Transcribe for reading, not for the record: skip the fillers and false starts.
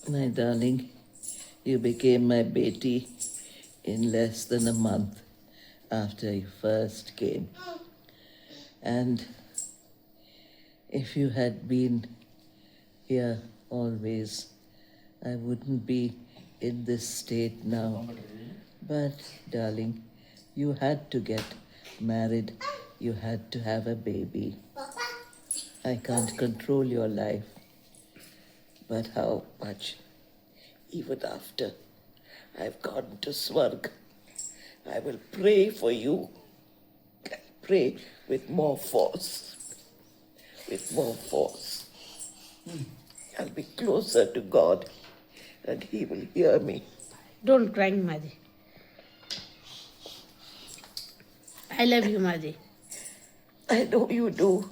My darling, you became my Beti in less than a month after you first came. And if you had been here always, I wouldn't be in this state now. But, darling, you had to get married. You had to have a baby. I can't control your life. But how much, even after I've gone to Swarg, I will pray for you. I'll pray with more force. With more force. I'll be closer to God and He will hear me. Don't cry, Madhi. I love you, Madhi. I know you do.